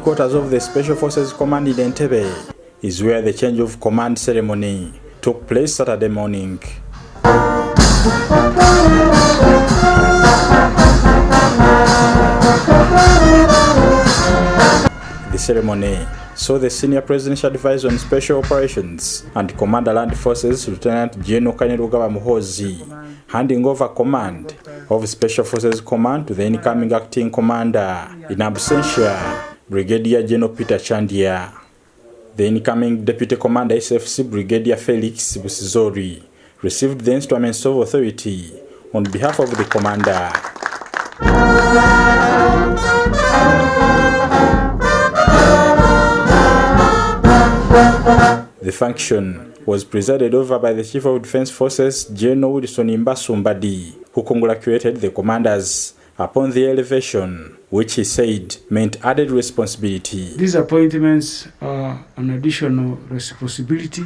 headquarters of the Special Forces Command in Entebbe is where the change of command ceremony took place Saturday morning. The ceremony saw the Senior Presidential Advisor on Special Operations and Commander Land Forces Lieutenant General Kainerugaba Muhoozi handing over command of Special Forces Command to the incoming acting commander in absentia, Brigadier General Peter Candia. The incoming Deputy Commander SFC Brigadier Felix Busizori received the instruments of authority on behalf of the commander. The function was presided over by the Chief of Defense Forces, General Wilson Mbasumbadi, who congratulated the commanders upon the elevation, which he said meant added responsibility. These appointments are an additional responsibility,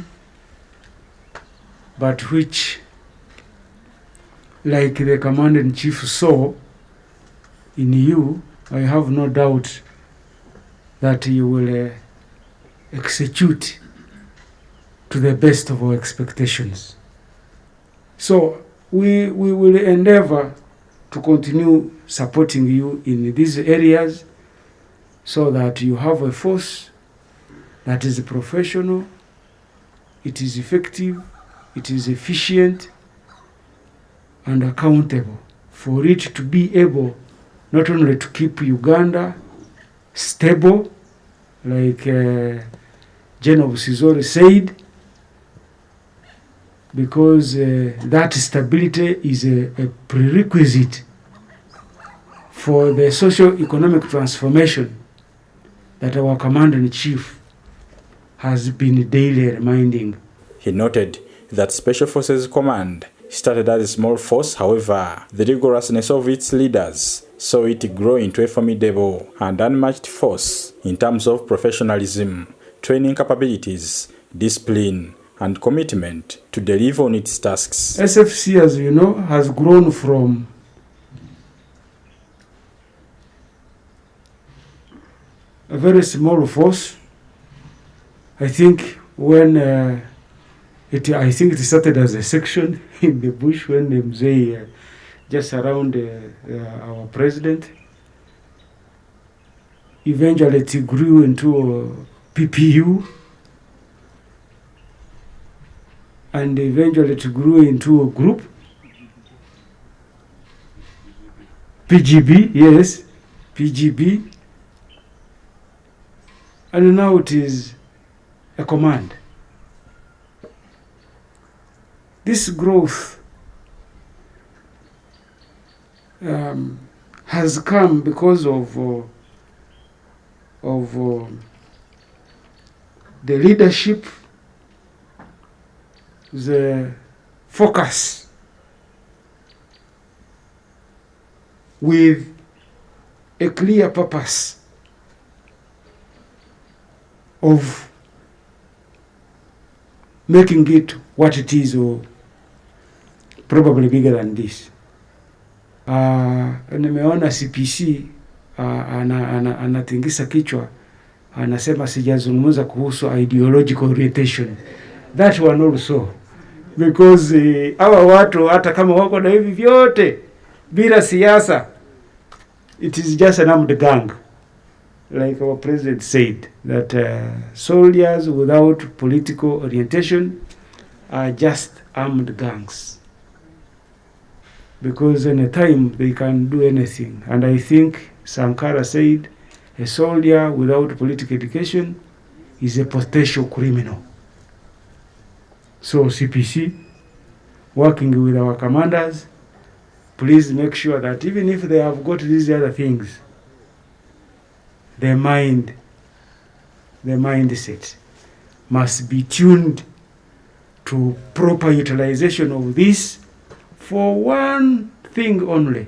but which, like the Commander-in-Chief saw in you, I have no doubt that you will execute to the best of our expectations. So we will endeavor to continue supporting you in these areas so that you have a force that is professional, it is effective, it is efficient and accountable, for it to be able not only to keep Uganda stable, like General Busizori said, because that stability is a prerequisite for the socio-economic transformation that our Commander-in-Chief has been daily reminding. He noted that Special Forces Command started as a small force, however, the rigorousness of its leaders saw it grow into a formidable and unmatched force in terms of professionalism, training capabilities, discipline, and commitment to deliver on its tasks. SFC, as you know, has grown from a very small force. I think when I think it started as a section in the bush when they say just around our president. Eventually it grew into a PPU, and eventually it grew into a group. PGB, yes, PGB. And now it is a command. This growth has come because of the leadership, the focus with a clear purpose of making it what it is, or probably bigger than this. Nimeona CPC anatingisa kichwa, anasema sijazungumza kuhusu ideological orientation. That one also, because hawa watu hata kama wako na hivi vyote bila siasa, it is just an armed gang. Like our president said, that soldiers without political orientation are just armed gangs, because any time they can do anything. And I think Sankara said a soldier without political education is a potential criminal. So CPC, working with our commanders, please make sure that even if they have got these other things, the mindset must be tuned to proper utilization of this for one thing only: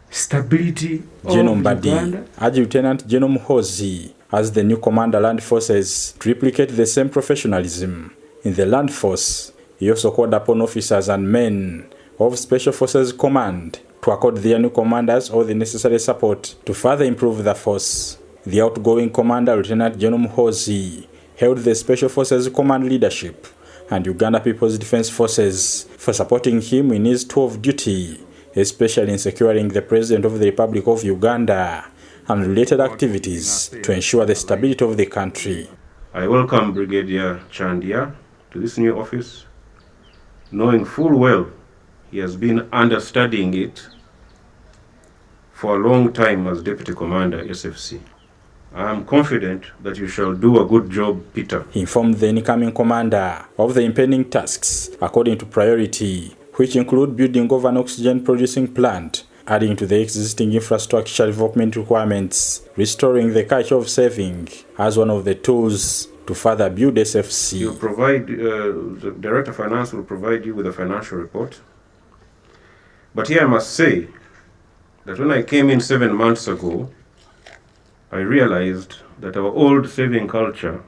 stability of Uganda. Urged Lieutenant General Muhoozi, as the new Commander Land Forces, to replicate the same professionalism in the Land Force. He also called upon officers and men of Special Forces Command to accord their new commanders all the necessary support to further improve the force. The outgoing commander, Lieutenant General Muhoozi, hailed the Special Forces Command leadership and Uganda People's Defence Forces for supporting him in his tour of duty, especially in securing the President of the Republic of Uganda and related activities to ensure the stability of the country. I welcome Brigadier Candia to this new office, knowing full well he has been understudying it for a long time as Deputy Commander SFC. I am confident that you shall do a good job, Peter. He informed the incoming commander of the impending tasks according to priority, which include building of an oxygen producing plant, adding to the existing infrastructure development requirements, restoring the culture of saving as one of the tools to further build SFC. The Director of Finance will provide you with a financial report. But here I must say that when I came in 7 months ago, I realized that our old saving culture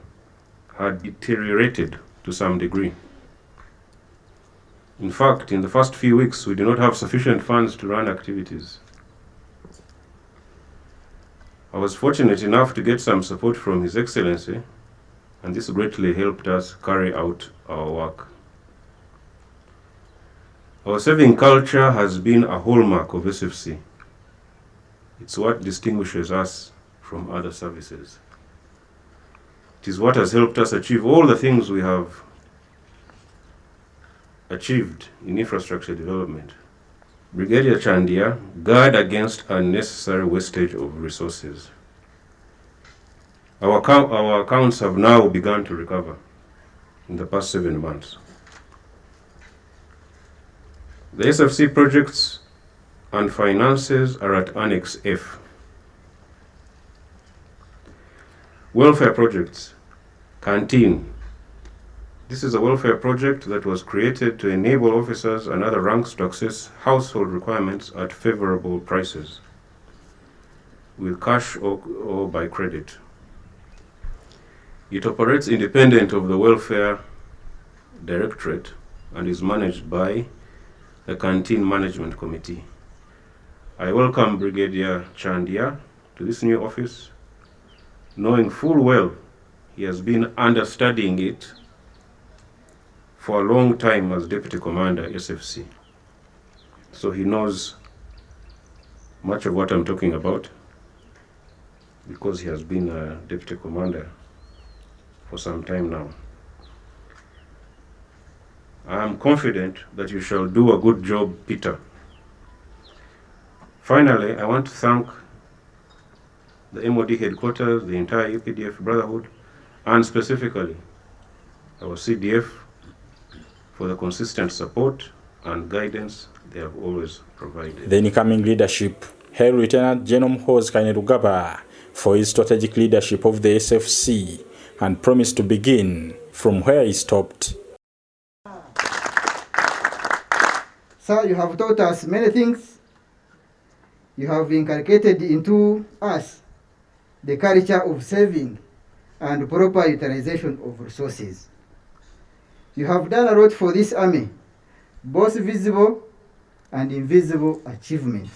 had deteriorated to some degree. In fact, in the first few weeks, we did not have sufficient funds to run activities. I was fortunate enough to get some support from His Excellency, and this greatly helped us carry out our work. Our saving culture has been a hallmark of SFC. It's what distinguishes us from other services. It is what has helped us achieve all the things we have achieved in infrastructure development. Brigadier Candia, guard against unnecessary wastage of resources. Our accounts have now begun to recover in the past 7 months. The SFC projects and finances are at Annex F. Welfare projects, canteen. This is a welfare project that was created to enable officers and other ranks to access household requirements at favorable prices, with cash or by credit. It operates independent of the Welfare Directorate and is managed by the Canteen Management Committee. I welcome Brigadier Candia to this new office, knowing full well he has been understudying it for a long time as Deputy Commander SFC. So he knows much of what I'm talking about because he has been a Deputy Commander for some time now. I am confident that you shall do a good job, Peter. Finally, I want to thank the MOD headquarters, the entire UPDF Brotherhood, and specifically our CDF for the consistent support and guidance they have always provided. The incoming leadership hailed Lieutenant General Muhoozi Kainerugaba for his strategic leadership of the SFC and promised to begin from where he stopped. Sir, you have taught us many things. You have inculcated into us the culture of saving and proper utilization of resources. You have done a lot for this army, both visible and invisible achievements.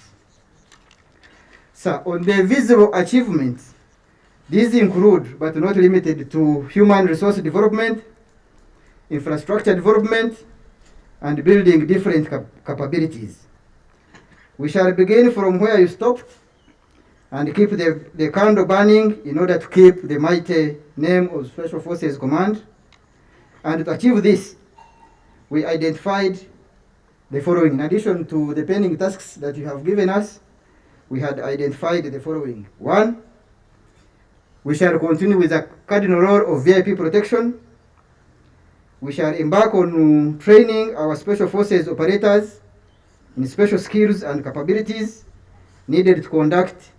Sir, on the visible achievements, these include, but not limited to, human resource development, infrastructure development, and building different capabilities. We shall begin from where you stopped and keep the candle burning in order to keep the mighty name of Special Forces Command. And to achieve this, we identified the following. In addition to the pending tasks that you have given us, we had identified the following. 1, we shall continue with the cardinal role of VIP protection. We shall embark on training our Special Forces operators in special skills and capabilities needed to conduct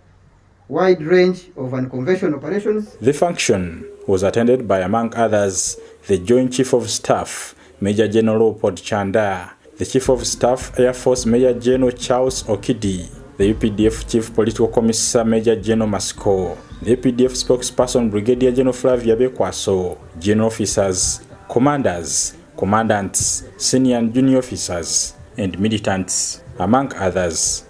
wide range of unconventional operations. The function was attended by, among others, the Joint Chief of Staff, Major General Leopold Chanda, the Chief of Staff, Air Force Major General Charles Okidi, the UPDF Chief Political Commissar Major General Masco, the UPDF Spokesperson Brigadier General Flavia Bekwaso, General Officers, Commanders, Commandants, Senior and Junior Officers, and Militants, among others.